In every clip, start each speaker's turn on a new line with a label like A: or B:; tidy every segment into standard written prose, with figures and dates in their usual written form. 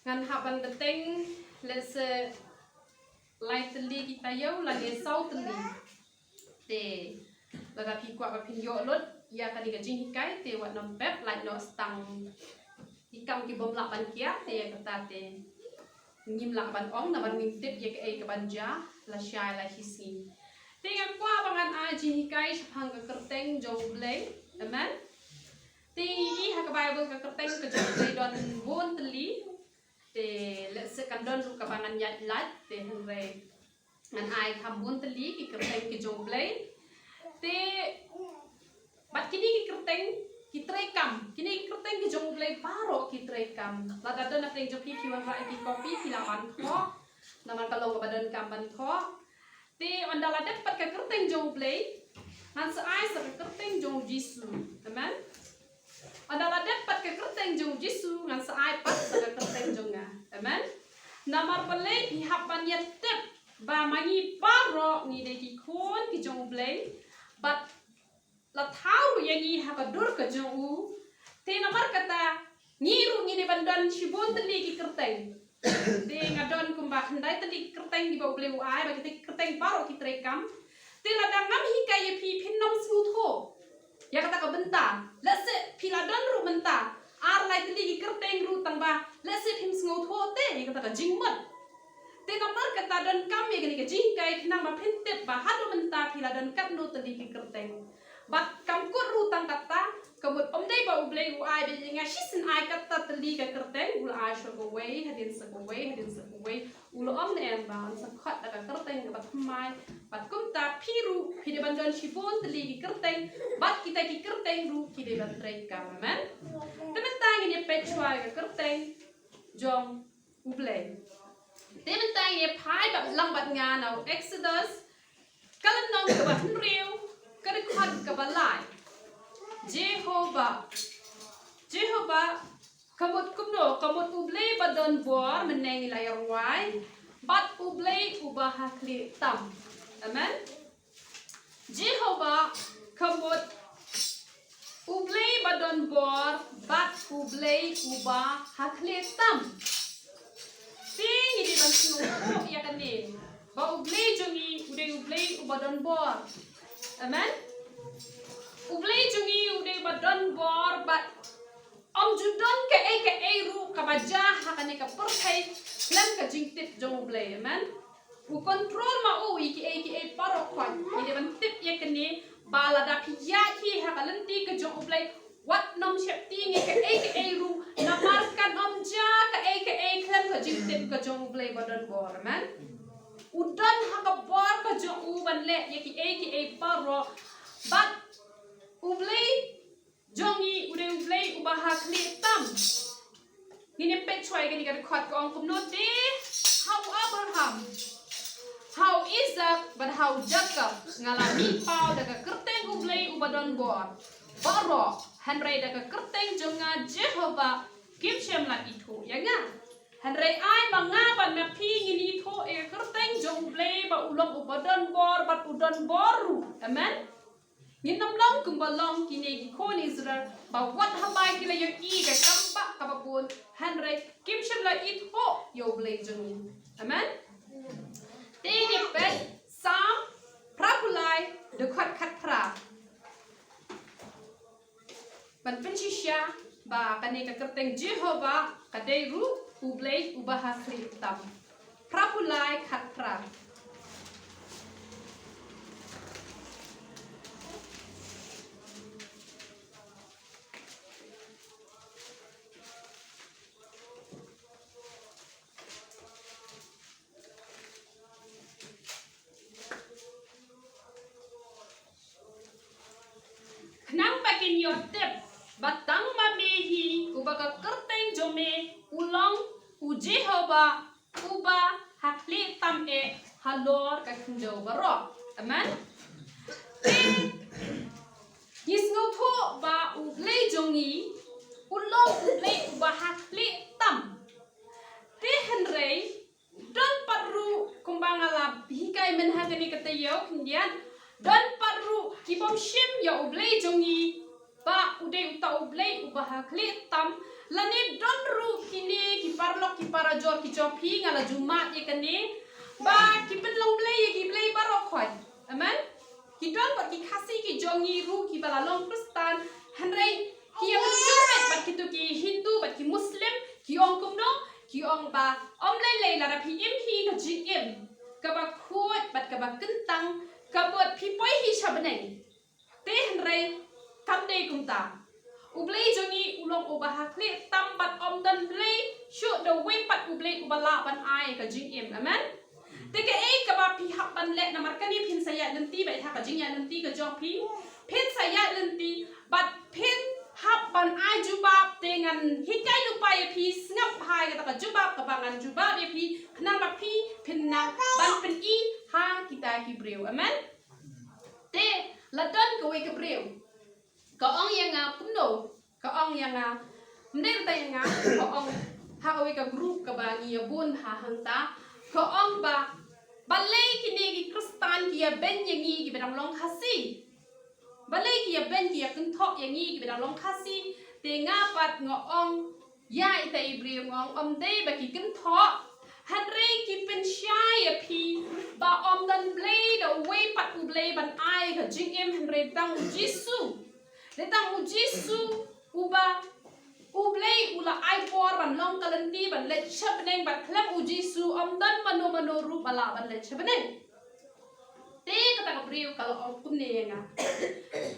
A: ngan haban beteng lese lai teli kita yo lagi sau teli te laga pi kwa pin yo lot ya kali ga jing hikai te wat nom pep lai no stang ikam ki bom lak ban kia te kata te ngim lak ban ong na ban ngim tip ye ke ban ja la shai la hisi te nga kwa bangan a jing hikai chapang ga kerteng jong blei amen te i ha ka bible ga kerteng ke jong blei don bon teli te let's kan don lu kabangan yat lat te henre ngan ai kam bon teli ki kerteng ki jong blei te bat kini ki kerteng ki trekam kini ki kerteng ki jong blei paro ki trekam la da don ateng joki ki wan ra ki kopi ki laban kho naman kalong badan kamban kho te ondala dapat ka kerteng jong blei ngan sa ai sa kerteng jong jisu amen Adalah dapat ke kerteng jong Jisu ngan sa ai pat sa kerteng jong nga. Amen. Namar pale ki hapan ya tep ba mangi paro ni de ki kon ki jong blei bat la thau yang ni ha ka dur ka jong u te namar kata ngiru ni de bandan shibon teli ki kerteng. De ngadon kumba handai teli kerteng di bau blei ai ba ki kerteng paro ki trekam. Te la dangam hi ka ye pi pinnom smooth ho. Ya kata ka bentar, lese piladon ru bentar, ar lai teli ki kerteng ru tangba, lese pim sngot ho te, ya kata ka jingmat. Te namar kata don kam ya gani ka jingkai kinang ba pintip ba hadu bentar piladon kat nu teli ki kerteng. Bat kam kur ru tang kata, kabut omdai ba ublei u ai be nga shisin ai kata teli ka kerteng, ul ai sho go way, hadin sa go way, ulo om ne em ba sa khat da ka kerteng ka bat mai. Bat kumta piru pide banjon shibon teli ki kerteng bat kita ki kerteng ru kide ban trekam amen temen tang ni pechwa ka kerteng jong U Blei temen tang ni phai bat lang bat nga nau exodus kalan nong ka bat riu ka de khat ka balai Jehovah kamut kumno kamut U Blei badon bor meneng layar wai bat U Blei ubah kli tam amen Jehovah kamut U Blei badon bor bat U Blei ubah hakle tam ting ini ban sunu ya kan ni ba U Blei jongi ude U Blei ubadon bor amen U Blei jongi ude badon bor bat om judon ke e ru ka baja hakane ka perkai lam ka jingtip jong U Blei amen u control ma u ki paro kwan ide ban tip ye kene bala da piya ki hakalenti ke jong U Blei wat nom shep ting ke e ru na markan om ja ka e klam ka jingtip ka jong U Blei badan bor man udan haka bor ka jong u ban le ye ki paro bat U Blei jongi ude U Blei u bahak li tam ni pe choi ke ni ka khat ko ong kum no de how Abraham How Isaac but how Jacob ngalami pau daga kerteng U Blei ubadon bor baro Henry daga kerteng jonga Jehovah kim shem la itu ya nga Henry ai banga ban na pi ngini itu e kerteng jong U Blei ba ulong ubadon bor bat udon boru amen Nginam long kumbalong kini kon Israel ba wat habai kila yo i ga kamba kababun Henry kim shem la itu yo Blei jongi amen Tini pet sam prapulai dekat kat pra. Ban pensisya ba kane ka kerteng Jehovah kadai ru U Blei ubah tam. Prapulai kat pra. Pakin yotep batang mabehi ubaga kerteng jome ulang u Jehovah uba hakli tam e halor ka kundo baro amen Yisngo tho ba U Blei jongi ulang U Blei uba hakli tam te henrei don paru kumbangala hikai men hagani katayo kindian don paru kibom shim ya U Blei jongi ba ude uta U Blei ubah kli tam Lani don ru kini ki parlok ki parajor ki jopi ngala Jumat ye kani. Ba ki penlong blei ye ki blei barok khoi. Amen. Ki don bat ki khasi ki jongi ru ki balalong Kristen hanrei ki yang jumet bat ki tu ki Hindu bat ki Muslim ki ong kumno ki ong ba lei la pi im hi ka ji im ka ba khut bat ka ba kentang ka bot pi poi hi shabneng. Te hanrei kam dei kum ta. U Blei jongi ulong ubah kli tambat dan blei shoot the way pat u Blei ubala ban ai ka jing im. Amen. Teke ka ba pi hak ban let namar kani pin saya lenti bai ha ka jing ya lenti ka jong pi pin saya lenti bat pin hak ban ai jubab dengan hikai lupa ya pi ngap hai ka jubab ka bangan jubab ya pi kenang ba pi pin nang ban pin I ha kita ki breu. Amen. Te ladon ka we ka breu. Ka ong yang kumno ka ong yang mner ta yang ka ong ha we ka group ka ba ni bun ha hanta ka ong ba balai kini ki Kristen ki ben yang ki bedang long khasi balai ki ben ki kun thok yang ki bedang long khasi te nga pat ngo ong ya ita ibriu ngong dei ba ki kun thok hanre ki pen shai pi ba dan blei the way pat u blei ban ai ka jing em hanre tang Jisu Letang Jisu uba u Blei ula ai por ban long kalenti ban let chabneng ban klam Jisu dan mano ru bala ban let chabneng. Te kata kabriu kalau om kumne nga.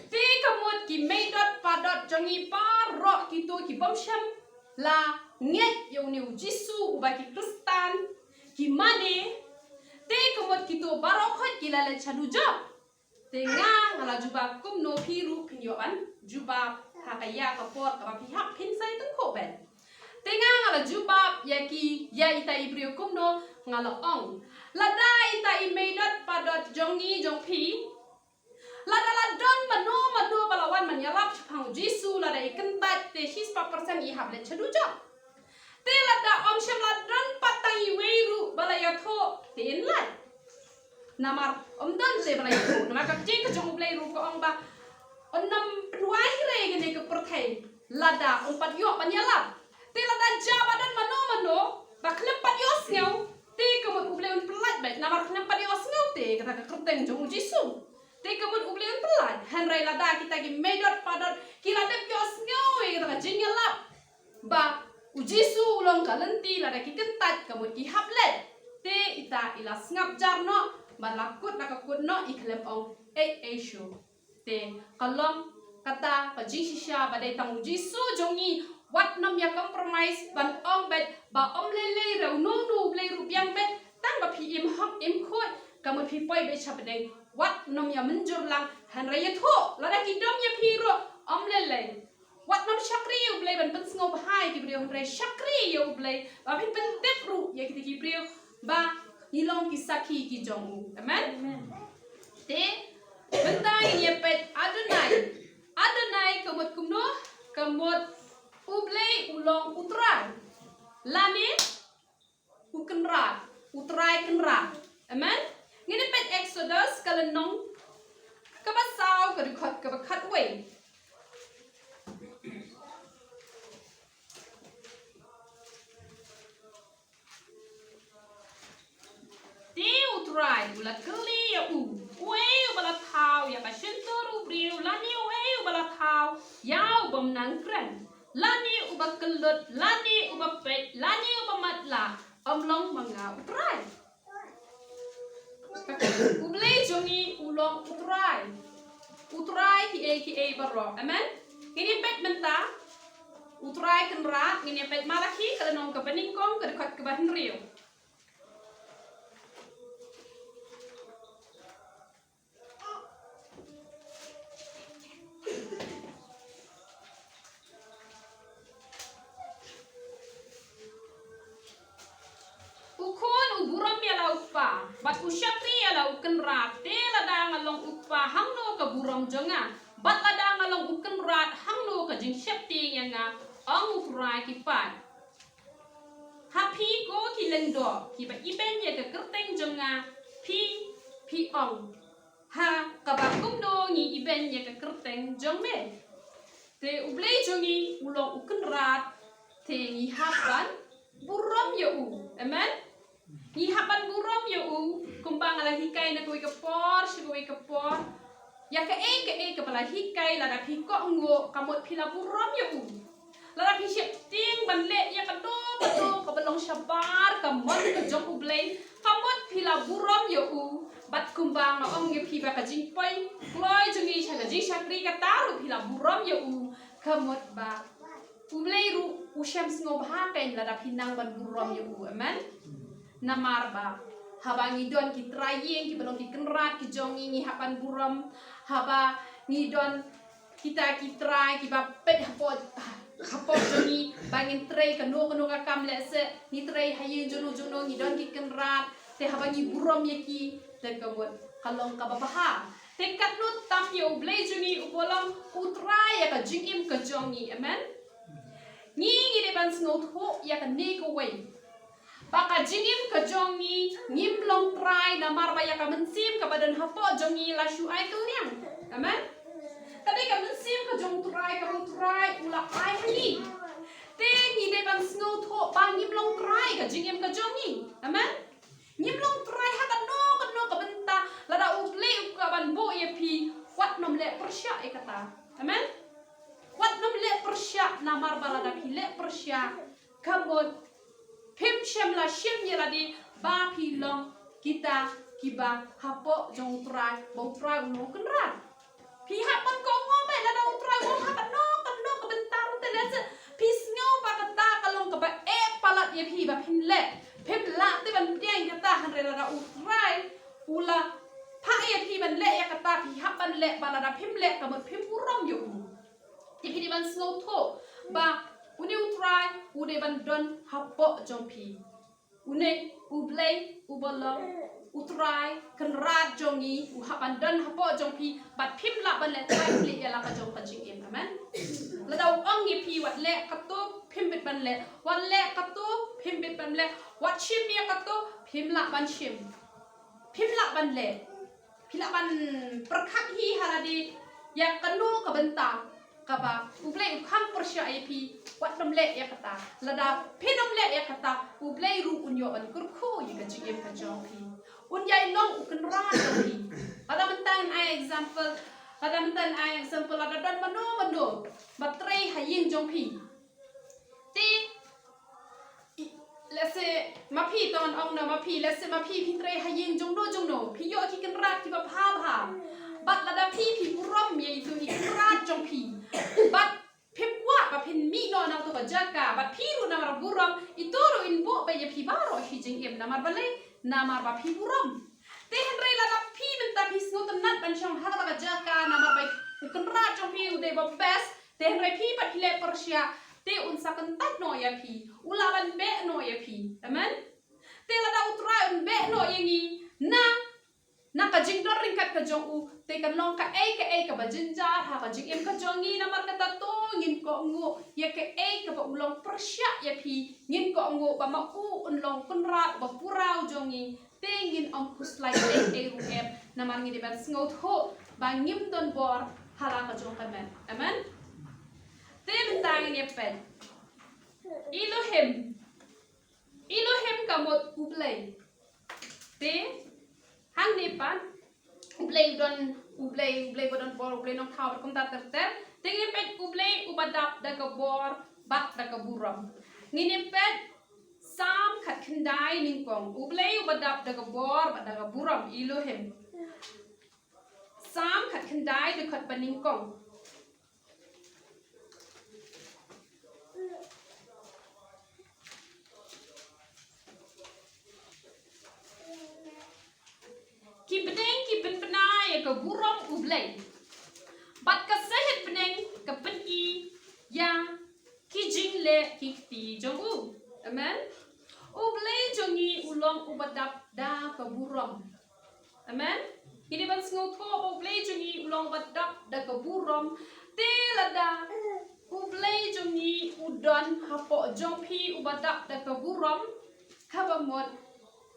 A: Te kamot ki meidot padot jongi parok kitu ki bomsham la nget yo ni Jisu uba ki Kristen ki mane te kamot kitu barokot ki la let chaduja. Tengah ngala jubab kumno piru pinyoan jubab hakaya kapor ka pihak pin sai tengko ben. Tengah ngala jubab ya ita ibriu kumno ngala ong. Lada ita imeidot padot jongi jongpi. Lada ladon mano balawan manyalap chapang Jisu lada ikentat te hispa persen ihab le chaduja. Te lada om syam ladon patang iweru balayatho te inlat. Namar dan le balai ru namar ka jing ka jong Blei ru ko ong ba nam pnuai re gene ke perthai lada pat yo panyalap te lada jaba dan mano ba klem pat yo sneu te ka mo Blei un pelat ba namar klem pat yo sneu te kata ka kyrteng jong Jisu te ka mo Blei un pelat hanrai lada kita gi medot padot ki lada yo sneu e kata ka jing yalap ba Jisu ulong kalenti lada ki kentat ka mo ki haplet te ita ila ngap jarno malakut nakakut no iklem ong show te kalom kata pajing shisha badai tang Jisu jongi wat nom ya compromise ban ong bet ba lele rau no Blei rupiang bet tang ba pi im hok im khut kamu pi poi be chapdeng wat nom ya menjur lang han raya tho lada ki dom ya pi ro lele wat nom shakri yu Blei ban pen ngop hai ki brio re shakri yu Blei ba pen tep ru ya ki brio ba ilong kisaki ki jong. Amen. Te bentai ye pet Adonai kamot kumno kamot u Blei ulong utrai lani ukenrat utrai kenrat. Amen. Ngini pet Exodus kalenong kabasau kadukot kabakat way. Utrai ula keli ya bala thau ya ka shintoru briu lani bala thau yau bom nang kren lani uba kelut lani uba pet lani uba matla omlong manga utrai u Blei jongi ulong utrai ki baro. Amen. Ini pet menta utrai kenra ini pet malaki kalau nong ke peningkong ke dekat ke bahan riu. Bat usyakri ala uken rat te lada ngalong upa hangno ka buram jonga bat lada ngalong uken rat hangno ka jing syapti yang ong utrai ki pat happy ko ki lendo ki ba iben ya ka kyrteng jonga pi ong ha ka ba kumdo ngi iben ya ka kyrteng jong me te u Blei jongi ulong uken rat te ngi haban buram yo u. Amen. Ngi haban buram yo u kumbang ala hikai na koi kapor shikoi kapor. Ya ke ke pala hikai la da pi ko ngo kamot pila buram yo u. La da pi shep ting ban le ya kado ka balong shabar kamot ka jong U Blei kamot pila buram yo u. Bat kumbang na ong ye pi ba ka jing poi kloi jungi cha ka jing shakri ka taru pila buram yo u kamot ba U Blei ru u sham sngo ba kain la da pinang ban buram yo u. Amen. Namar ba haba ngidon ki trayeng ki balong ki kenrat ki jongi ngi hapan buram haba ngidon kita ki try ki ba pet hapot jongi bangin tray kanu ka kam le se ni tray hayin jono ngidon ki kenrat te haba ngi buram ye ki te kabot kalong ka babaha te katnut tam yo U Blei juni u bolong u try ya ka jingim ka jongi. Amen. Ngi de ban snot ho ya ka ne ko way baka jingim ka jongi ngim long try na marba ya ka mensim ka badan hapo jongi la shu ai kaliang. Amen. Tadi ka mensim ka jong try ula ai hani te ngi de ban snot ho ba ngim long try ka jingim ka jongi. Amen. Ngim long try ha ka no ka benta la da U Blei ka ban bo ye pi wat nom le persya e kata. Amen. Wat nom le persya na marba la da pi le persya kamot Pim shem la shem ye la di ba pi long kita kiba hapo jong try bong try ulo kenrat pi hapan ko ngo ba la dong try ngo hapan no ka bentar te le se pi sngo ba kata kalong ka ba e palat ye pi ba pin le pim la te ban deng kata han re la da u try ula pa ye pi ban le ya kata pi hapan le ba la da pim le ka mo pim urom yo ti pi di ban sngo tho ba Une u try, ude ban don hapo jong pi. Une U Blei, u bolong, u try, kenrat jongi, u hapan don hapo jong pi, bat pim la ban le try pli ya la ka jong ka jing im. Amen. La dau ong ye pi wat le katu pim bit ban le, wat le katu pim bit ban le, wat shim ye katu pim la ban shim. Pim la ban le. Pila ban perkhat hi haladi ya kanu ka bentang. Kaba U Blei u khang persya IP wat nom le ya kata lada pinom le ya kata U Blei ru unyo an kurkhu ye ka jigem ka jongpi un yai long u kan ra pi pada mentan ai example lada dan mano batre hayin jongpi ti let's say mapi ton ong na mapi let's say mapi pitre hayin jongno pi yo ki kan ra ki ba pha Bat lada pi buram ye itu ni kerat jong pi. Bat pim kuat ba pin mi no na to ba jaga. Bat pi ru na mar buram itu ru in bo ba ye pi baro hi jing em na mar balai na mar ba pi buram. Te henry lada pi benta pi sno tenat ban chong ha ba jaga na mar ba kerat jong pi u de ba best. Te henry pi bat le persya te un sakentat no ya pi. Ula ban be no ya pi. Amen. Te lada utra un be no ye ni na ka jing dor ringkat ka jong u te kan long ka ka ba jinjar ha ka jing em ka jongi na mar kata to ngin ko ngo ya ka ka ba ulong persya ya pi ngin ko ngo ba ma u un long kunrat ba purau jongi te ngin om kuslai ru em na mar ngi ban sngot ho ba ngim don bor hala ka jong ka men. Amen. Te bentang ni pen Elohim kamot U Blei te hang depan U Blei bodon bor U Blei nong thau kom ta ter tengi pet U Blei u badap da ka bor bat da ka buram ngini pet sam khat khandai ning kong U Blei u badap da ka bor bat da ka buram Elohim sam khat khandai da khat paning kong ki pen penai ka buram U Blei bat ka sehet peneng ka pen ya ki jing le ki ti jong u. Amen. U Blei jongi ulong u badap da ka buram. Amen. Kini ban sngo tho U Blei jongi ulong badap da ka buram te lada U Blei jongi udon hapo jong pi u badap da ka buram habamot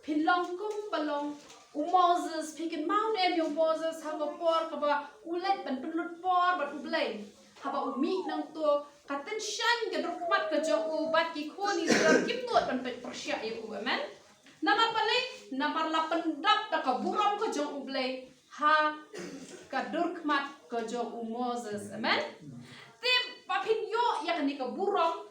A: pinlong kum balong U Moses pikin mau nem yung Moses haba por kaba ulet ban penlut por bat U Blei haba u mi nang to katan shan ke dorkmat ke jong ubat ki khoni Israel kim nuat ban pet persya ya u amen nama pale nama la pendap ta ka buram ke jong U Blei ha ka dorkmat ke jong u Moses amen te papin yo ya ni ka buram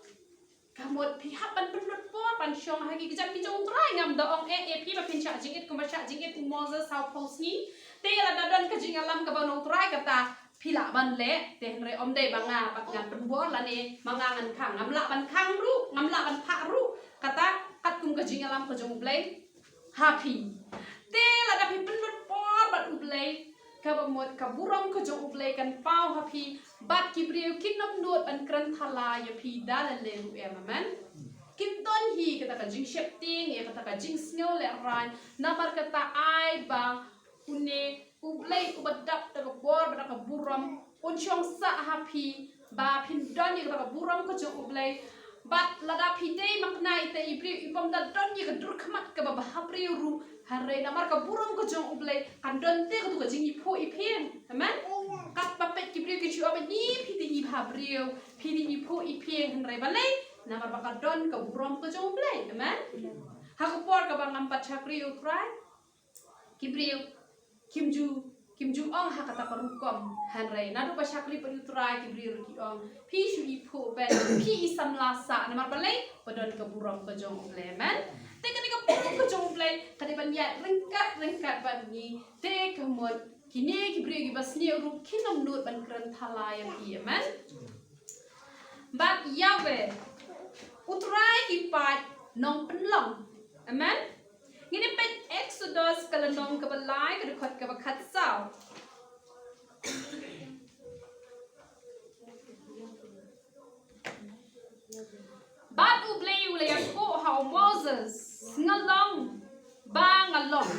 A: kamot pihak ban penut por ban syong hagi kejap ki jong trai ngam da ong pi papin syak jingit ko syak jingit u Moses how post ni te la dadon ke jing alam ka ban trai kata pila ban le te re om dei banga pat ngan penbor la ni manga ngan khang ngam la ban khang ru ngam la ban pha ru kata kat kum ke jing alam ko jong U Blei happy te la da pi penut por ban U Blei ka ba mot ka buram ko jong U Blei kan pau happy bat ki briu kinam nuot ban kran thala ya pi dala le u amen kim ton hi kata ka jing shep ting ya kata ka jing snow le ran namar kata ai bang une U Blei u badap ta ka bor ba ka buram un chong sa happy ba pin don ya ka buram ko jong U Blei bat lada pi dei maknai te ibri ibom da don ya ka dur khamat ka ba habri ru hare namar ka buram ko jong U Blei kan don te ka tu ka jing i pho i phen amen kat pa pet ki bri ki chu ba ni pi te i habri pi di i pho i phen hare ba le namar ba ka don ka buram ko jong U Blei amen ha ko por ka bang am pat chakri u trai ki bri Kim Ju ong ha kata parukom hanrei nadu ba shakli pa utrai ki bri ki ong pi shu i pho ben pi isam lasa namar balai padon ka buram ka jong U Blei men te kan ka buram ka jong U Blei kadi ban ya ringkat ban ni te kamot kini ki bri ki basni ru kinom nut ban kran thala ya pi men bat yawe utrai ki pat nong penlong amen Ngini pet Exodus kalanong kabalay kadukot kabakat sao. Bat U Blei ulay ko how Moses ngalong ba ngalong.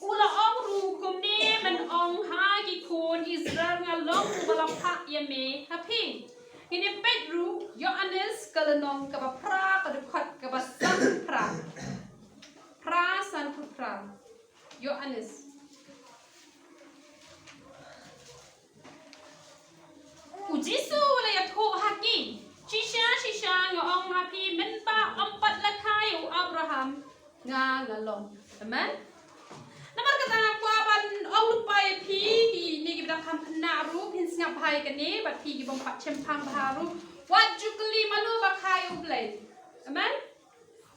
A: Ula ong ru kumni man ong hagi kon Israel ngalong balapha yame happy. Ngini pet ru Yohanes kalanong kabapra kadukot kabasang pra. Prasan putra Yohanes Ujisu le yatho haki shisha ngong happy menpa empat lakai Abraham nga ngalong amen namar kata kwa ban ong lupai pi ni ki bidang kam naru pin ngap hai kani bat pi ki bom pat chempang baru wajukli manu bakai U Blei amen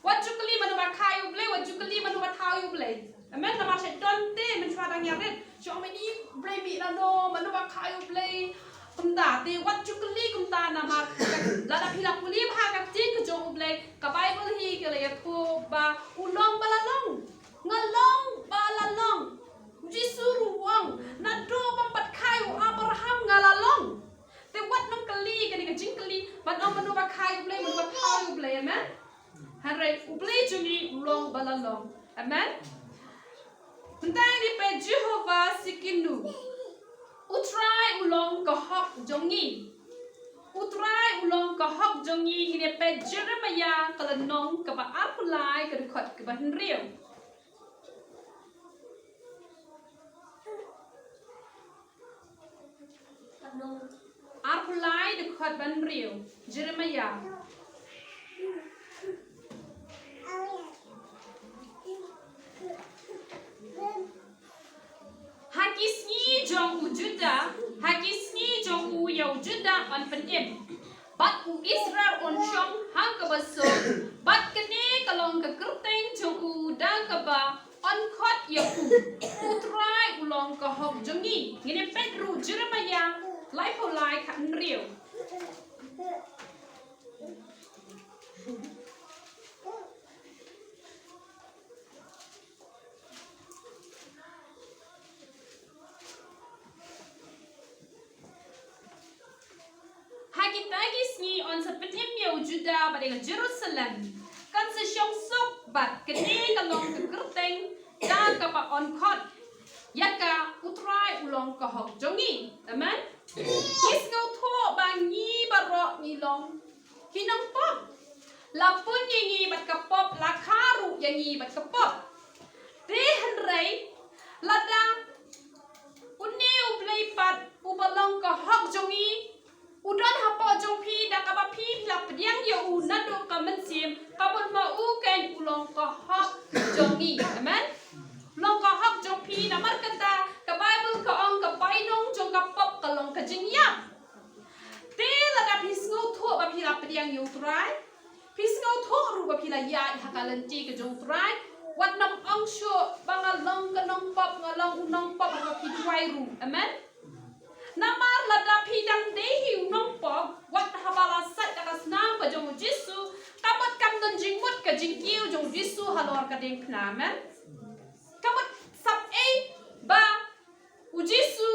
A: Wajukli manu bakai U Blei wajukli manu bathau U Blei amen namar se donte men fadang yaret jo meni Blei bi lano manu bakai U Blei kumda te wajukli kumda namar lada phila puli bha ka ti ku jo U Blei ka Bible hi ke le ko ba ulong balalong ngalong balalong jisuru wang na do pampat kai Abraham ngalalong te wat nong kali ka ni ka jingkali manu bakai U Blei manu bathau U Blei amen Hare U Blei jungi ulong balalong. Amen. Mentai ni pe Jehovah sikinu. Utrai ulong kahok jongi. Utrai ulong kahok jongi ni pe Jeremiah kalanong kaba apulai kadukot kaba henriu. Apulai dukot ban riu. Jeremiah. Hakisni jong u Juda, hakisni jong u yau Juda on penim. Bat u Israel on shong hang kabaso, bat kene kalong ke kyrteng jong u da kaba on kot ya u. Utrai ulong ka hok jongi, ngene Pedro Jeremiah lai po lai kan riu. Hagitagis on sa petim yau Juda badeng Jerusalem. Kan sa syong sok bat kene kalong ke kyrteng da kapa on kot. Yaka utrai ulong ka hok jongi. Amen. Kis ngau tho bang ni barok ni long. Hinang pop. Lapun yangi bat kapop lakaru yangi bat kapop. Dehan ray lada unne U Blei pat ubalong ka hok jongi. Udon hapo jong pi da ya hakalenti ke jong trai wat nam ong sho bangalong kanong pop ngalong unong pop ka pidwai ru amen namar lada pidang dehi unong pop wat habala sat ka snam ka jong jisu kamot kam don jingmut ka jingkiu jong jisu halor ka ding pna amen kamot sap ba u jisu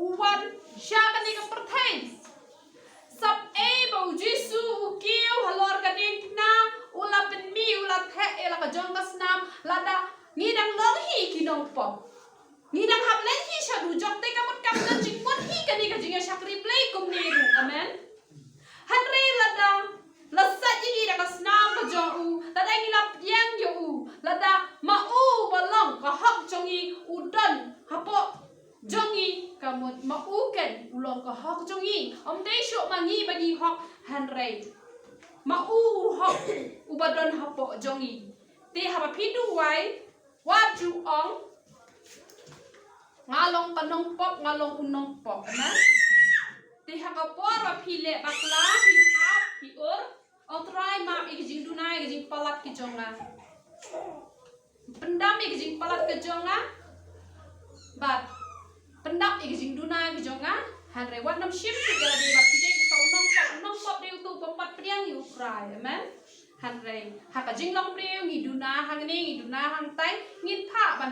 A: uwan sha ka ni ka perthai sap ba u jisu u kiu halor ka ding pna ula pen mi ula the ela ka jong ka snam lada ngidang long hi kinong pop ngidang hab len hi shadu jok te kamot kam don jingmut hi ka ni ka jinga shakri play kum ni ru amen hanre lada lasat ini dah kasnam ka jong u lada ngilap yang yo u lada ma u balong ka hak jongi udan hapo jongi kamot ma u ken ulong ka hak jongi om dei shok mangi bagi hak hanre ma u hak ubadon hapo jongi te haba pidu wai waju ong ngalong kanong pop ngalong unong pop amen te hakapora pile bakla pi hap pi ur ong try map ikijing dunai ikijing palat ki jonga pendam ikijing palat ke jonga bat pendap ikijing dunai ki jonga hanre wat nam ship ki gala de bak pide ku tau nong pop de tu pompat priang yu fry amen hanre hakajing long priu ngi duna hang ni ngi duna hang tai ngin pha ban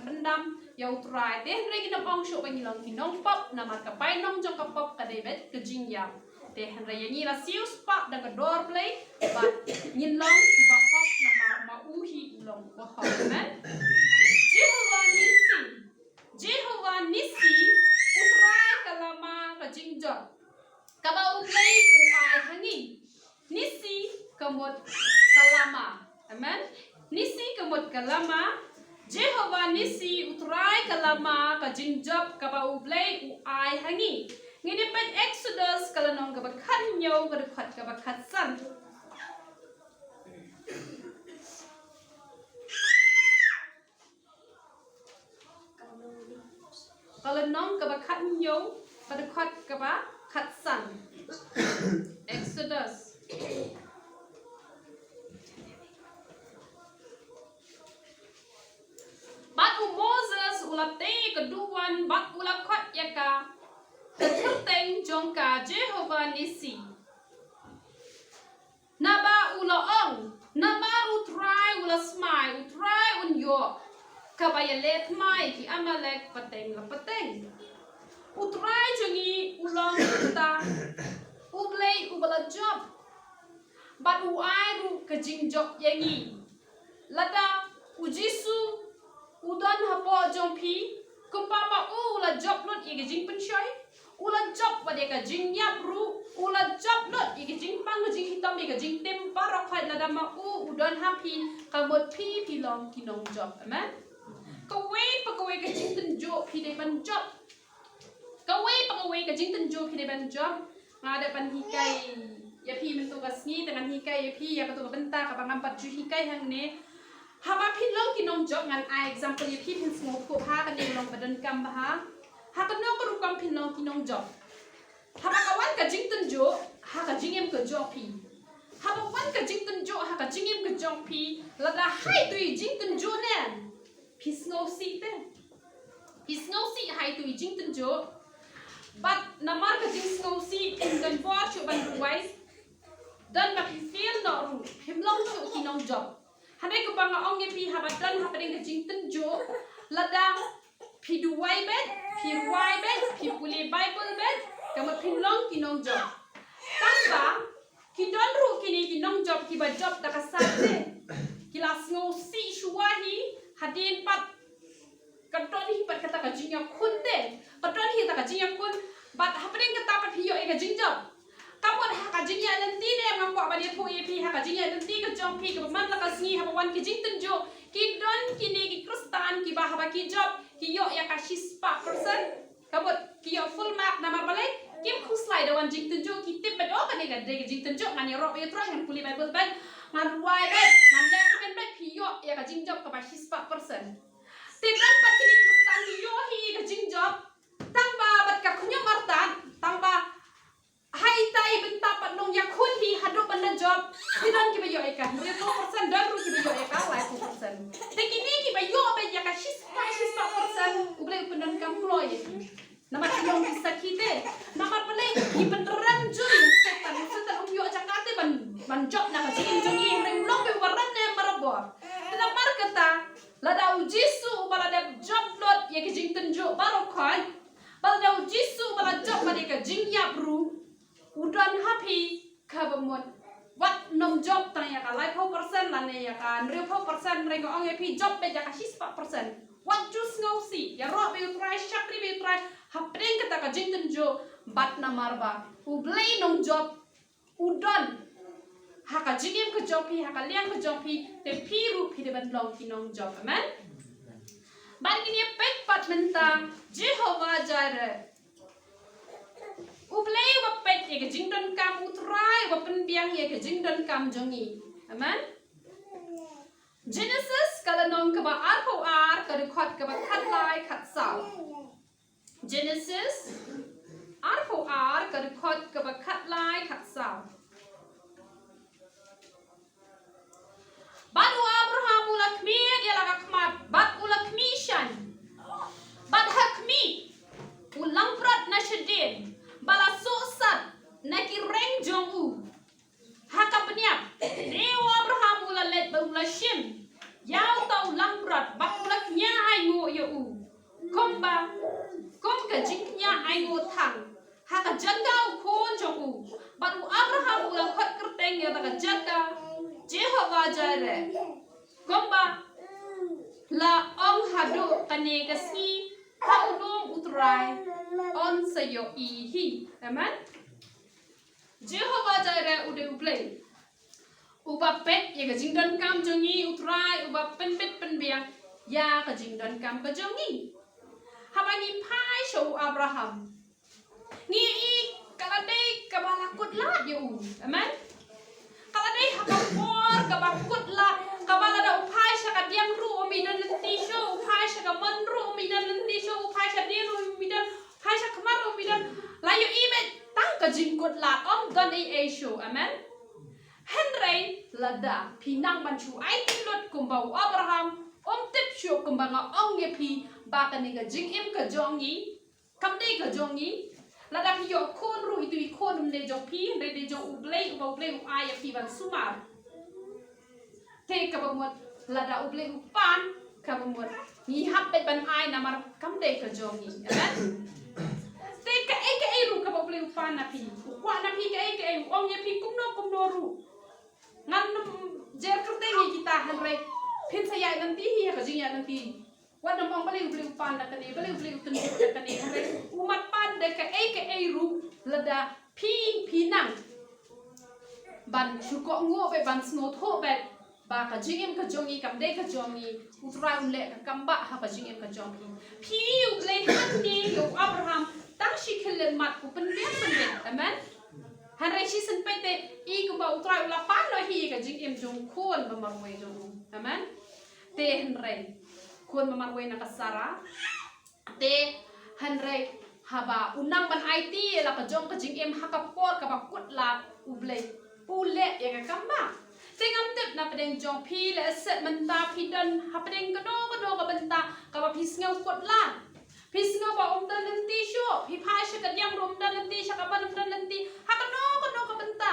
A: pendam yau try de hanre ki nam ong sho ban long ki nong pop namar ka pai nong jong ka pop ka de bet ke jing yang te hanre yangi la siu spa da ka door play bat ngin long ki ba hok namar ma u hi long ko hok amen Jehovah Nisi utrai kalama ka jingjot kaba U Blei u ai hangi Nisi kamot kalama amen Nisi kamot kalama Jehovah Nisi utrai kalama ka jingjot kaba U Blei u ai hangi ngini pen Exodus kalanong kaba khanyo kaba khatsan kalau nong kaba khanyo pada khat kaba khatsan Exodus bat Moses ulate keduan bat ula khat yaka kyrteng jongka Jehovah Nisi naba ula ong naba utrai ula smai utrai unyo kabaya let mai ki amalek pateng la pateng utrai jongi ulong ta U Blei u bala job bat u ai ru ka jing job yangi lada u jisu udon hapo jong pi kumpama u la job not i ka jing penshoi ula job pada ka jing yap ru ula job not i ka jing pang jing hitam i ka jing tem parok khai lada ma u udon hapi kamot pi long kinong job amen kawai pagawai ka jing tenjo pi de ban job kawai pagawai ka jing tenjo pi de ban job ngada pan hikai ya pi mentu kasni dengan hikai ya pi ya katu benta ka bangampat ju hikai hang ne haba pi long kinong job ngan ai example ya pi pin small ko ha kan ne long badan kam ha ha kan no ko rukam pin long kinong job haba kawan ka jing tenjo ha ka jing em ka job pi haba wan ka jing tenjo ha ka jing em ka job pi lada hai tu jing tenjo nen pisngau si hai tu jing tenjo but namar ka jing ngau si in gan vor chu ban ruai dan ba feel no ru himlong chu kinong job hanai ko banga ong ye pi habadan hapading ka jing tenjo lada pi duai bet pi ruai bet pi puli bible bet kamat himlong kinong job tangba kidon ru kini kinong job ki ba job ta kasate kilas ngau si shuahi hadin pat kadon hi pat kata ka jing yakun de kadon hi ta ka jing yakun bat happening kata pat hiyo e ka jing job kamot ha ka jing ya lenti de ngam ko ba dia pu e pi ha ka jing ya lenti ka job pi ka man la ka sngi ha wan ki jing tenjo ki don kini ki kristan ki ba ha ki job ki yo ya ka shispa person kamot ki yo full mark namar balai kim khu slide wan jing tenjo ki tip ba do ka ne ka de jing tenjo ngani ro e tro ngan puli bible ban ngan ruai bet ngan le pen bet pi yo ya ka jing job ka ba shispa person Tinggal pat kini kristan yo hi ka jing job tangba bat ka kunya martan tangba hai tai benta pat nong yakun hi hadu benda job tidak kita yo eka dia 4% dan ru kita yo eka lai 4% tapi kini kita yo be ya ka 6% u Blei pendan kam ploy nama yang bisa kita nama pelai di beneran juri setan yo Jakarta ban job na ka jing jing reng long be waran ne marabor tidak marketa lada ujisu balada job lot ya ke jing tunjuk baru khoi balada ujisu balada job mereka jing ya bru udan happy kabamon wat nom job tanya ka lai 4% lane ya kan 4% reng ong ep job be ja ka 4% wat jus ngausi ya ro be try shakri be try hapring kata ka jing tunjuk bat na marba u Blei nong job udan haka jingim ke job hi haka liang ke job hi te piru pi de ban long ki nong job amen ban gini pek pat mentang Jehovah Jireh u Blei wa pek ye ke jing don kam utrai wa pen biang ye ke jing don kam jongi amen Genesis kala nong ke ba ar ka record ke ba khat lai khat sao Genesis ar ka record ke ba khat lai khat sao Badu Abraham ulakmi dia laga kmat bat ulakmi shan bat hakmi ulang prat na shedin bala sosat na kireng jong u haka peniap dewa Abraham ulalet ba ulashim yau tau lang prat bat ulaknya ai ngo ya u komba kom ka jingnya ai ngo thang haka jangau kon jong u bat Abraham ulakhat kerteng ya laga jaga Jehovah Jireh komba la ong hadu kane kasi haulum utrai on sayo ihi amen Jehovah Jireh ude u Blei uba pet ya ka jingdan kam jongi utrai uba pen biang ya ka jingdan kam ka jongi habangi pai show Abraham ni i kalade kabalakut la yo amen kalade hakapor kabakut la kabala da upai saka diam ru umi dan lenti show upai saka man ru umi dan lenti show upai saka dia ru umi dan upai saka kamar umi dan layu ibe tang ka jingkut la om dan e show amen Henry lada pinang banchu ai tilot kumbau Abraham om tip show kumbanga ong ye pi baka ni ka jing im ka jongi kamde ka jongi lada pi yo kon ru itu ikon mle jong pi de jong u Blei u ai ya pi ban sumar te ka bamot lada u Blei u pan ka bamot ni hap bet ban ai namar kamde ka jongi amen te ka ru ka Blei u pan na pi kwa na pi ka ong ya pi kumno ru ngan jer kerte ni kita hanre pin saya nanti hi ka jing ya nanti wat nam ong Blei u pan na kani Blei u tun ka kani hanre umat pan de ka ru lada pi nang ban shuko ngo be ban snot ho be ba ka jingem ka jongi kam de ka jongi utrai ule ka kamba ha ka jingem ka jongi pi u Blei han ni yo Abraham tang shi khilen mat ku pen amen han re shi sen pete i ku ba utrai ula pan no hi ka jingem jong khon ba marwe jong amen te han re khon ba marwe na ka sara te han re haba unang ban IT la ka jong ka jingem hakapor ka bakut la u Blei pule ya ka kamba tengam tep na pedeng jong pi le set menta pi dan ha pedeng kedo ka benta ka ba pi snau kot la pi snau ba dan lenti sho pi pai sha ka yang rom dan lenti sha ka ban dan lenti ha kedo ka benta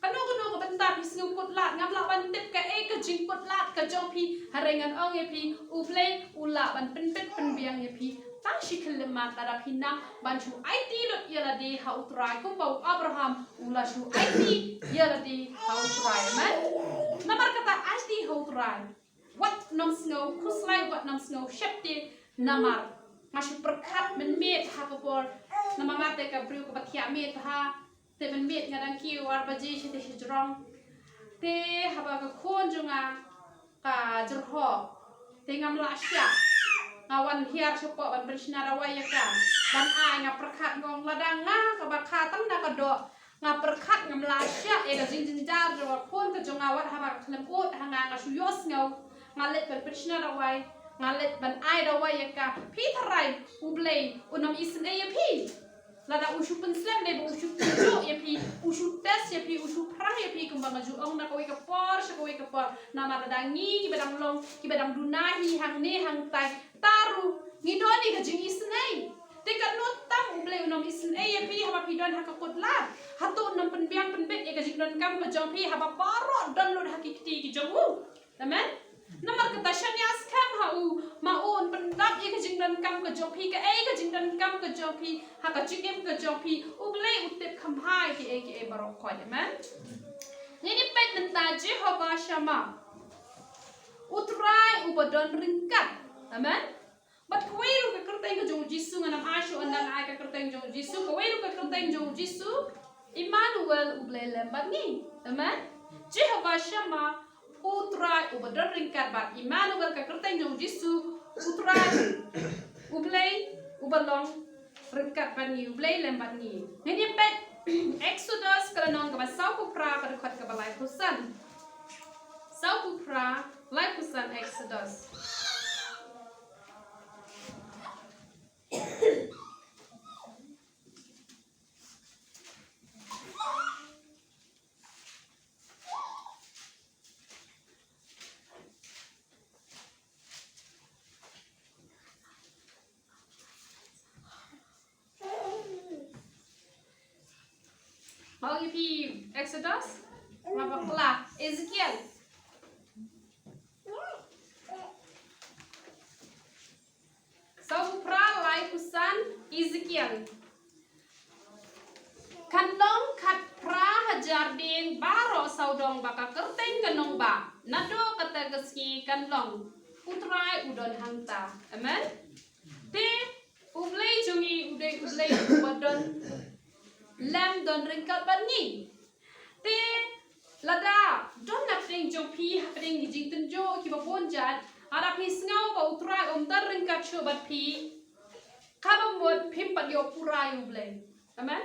A: ka benta pi snau kot la ngam la ban tep ka ka jing kot la ka jong pi harengan ong ye pi u Blei ula ban pen biang ye pi tang shikil lemat tada pinang banchu IT lot yala di ha utrai kumbau Abraham ula shu IT yala di ha utrai man namar kata IT ha utrai wat nam snow kuslai wat nam snow shepti namar mashu perkat men met ha kapor namangate ka briu ka batia met ha te men met ngadang ki war baji shite shijrong te haba ka khonjunga ka jurho te ngam la sya ngawan hiar sopo ban bersina rawaya ka ban ai nga perkat ngong ladang nga ka bakha tang na ka do nga perkat ngam la sya e ka jing jar jo khon ka jong awat ha ba khlem ut ha nga suyos ngau ngalet ban bersina rawai ngalet ban ai rawaya ka pi tharai u Blei unam isen e pi lada usu penslam deh usu tujuh ya pi usu tes ya pi usu perah ya pi kembang maju ong nak kawai kepor nama ladangi kibadang long kibadang dunahi hang ne hang tai taru ngidoni kajing isnei tekat notam ublei unom isnei ya pi haba pi don hakakut lah hatu unom penbiang penbet ya kajing don kam kajong pi haba paro don lod hakikti kijongu amen namar kata shanyas kam hau maun pendap ya kajing don kam kajong pi ka kajing don kam kajong pi hakajing em kajong pi ublei utip kamhai ki barok koi amen ini pet nenta Jehovah Shama utrai ubadon ringkat amen bat kweru ka kerteng jong Jisu nganam asyo andang ai ka kerteng jong Jisu kweru ka kerteng jong Jisu Emmanuel ublei lembat ni amen Jehovah Shama utrai ubadon ringkat bat Emmanuel ka kerteng jong Jisu utrai ublei ubalong ringkat bat ni ublei lembat ni ini pet Exodus kalanong ka sau kupra ka dekat ka balai kusan sau kupra lai kusan Exodus mau pi Exodus apa kelah Ezekiel sau pra lai kusan Ezekiel kanong kat pra hajar ding baro saudong baka kerteng kanong ba nado kata geski kanlong utrai udon hangta amen te ublei jungi ublei udon lam don ringkat bani te lada don na pring jong pi pring jing tenjo ki ba bonjat ada pi ngau ba utrai dar ringkat chobat pi kaba mod pimpat yo purai ublei amen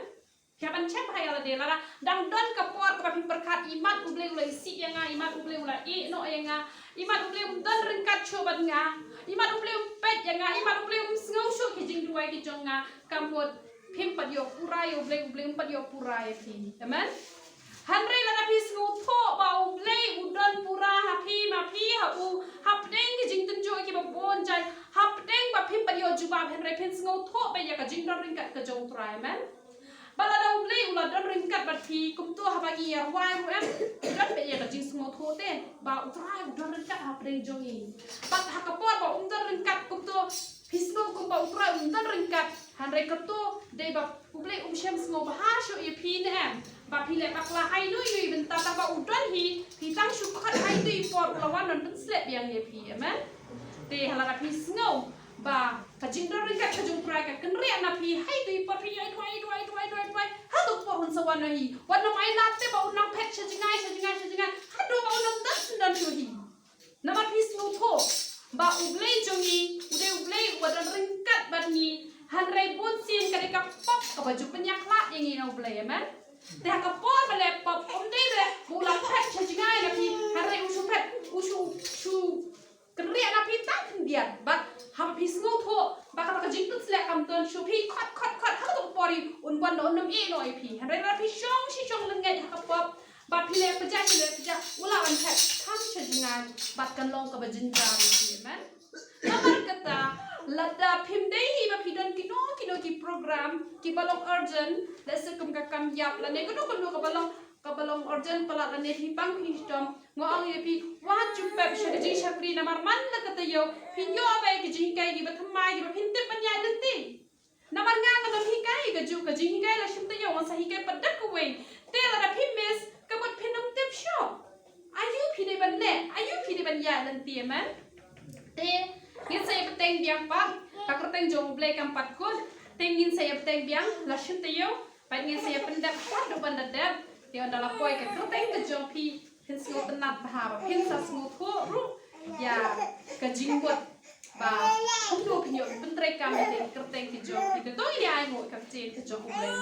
A: kapan cek hai ala de lada dang don kapor ka pi berkat imat ublei ulai si yang imat ublei ulai no yang imat ublei don ringkat chobat nga imat ublei pet yang imat ublei ngau sho ki jing duai ki jong nga kampot pimpat yo purai ublei empat yo purai pi amen hanre la napi snu tho ba ublei udon pura hapi ma pi ha u hapdeng ki jing tenjo ki ba bon jai hapdeng ba pimpat yo juba hanre pin snu tho ba ya ka jing don ringkat ka jong purai amen balada ublei ula don ringkat ba pi kum tu ha bagi ya wai ru em don ba ya ka jing snu tho te ba utrai udon ringkat hapdeng jongi ba ha ka por ba don ringkat kum tu Pisno kumpa utrai undan ringkat hanre ketu de ba ublei shem sngo bahasyo ye pi ne ba pi le bakla hai nu yu benta ta ba udon hi tang syukat hai tu impor ulawan non penslep yang ye pi amen te halara pi sngo ba kajing don ringkat kajung prai ka kenri na pi hai tu impor pi ai twai ha tu por hun sawan hi wan no mai latte ba unang pet sajingai ha do ba unang dan hi nama pi sngo tho ba ublei jongi ublei wadan ringkat bani hanrai bunsin kadeka pop ka baju penyaklat yang ina ublei amen te ka por bale pop omde de mula pet chajingai na pi hanrai usu kria na pi tak biar ba ham pi sngo tho ba ka jing tut slek kam ton shu pi khot ha to pori un wan no nam e no pi hanrai na pi shong lengai ha ka pop ba pi le peja ula wan pet kam chajingai bat kan long ka bajin jar pi amen namar kata lada pimdei hi ba pidon kino ki program ki balong urgent lese kum ka kam yap la ne kono ka balong urgent pala la ne hi pang histom ngoang ye pi wa chu pep shadi shakri namar man la kata yo pinyo ba ki jing kai ki ba thamai ki ba pinte panya denti namar nga ka hi kai ka ju ka jing kai la shimta yo sa hi kai padak ko we te la da pimes ka bot pinum tip sho ayu pide ban ne ayu pide ban ya denti man te ngin saya peteng biang pak tak peteng jong blei kampat kun tengin saya peteng biang lasim tayo pat ngin saya pendap pat do bandadap ti ondala poi ka peteng ke jong pi hin sngo tenat bahaba hin sa sngo tho ru ya ka jinggot ba kum do pinyo pentrek kami te kerteng ke jong pi to ya ai ngo ka chen ke jong blei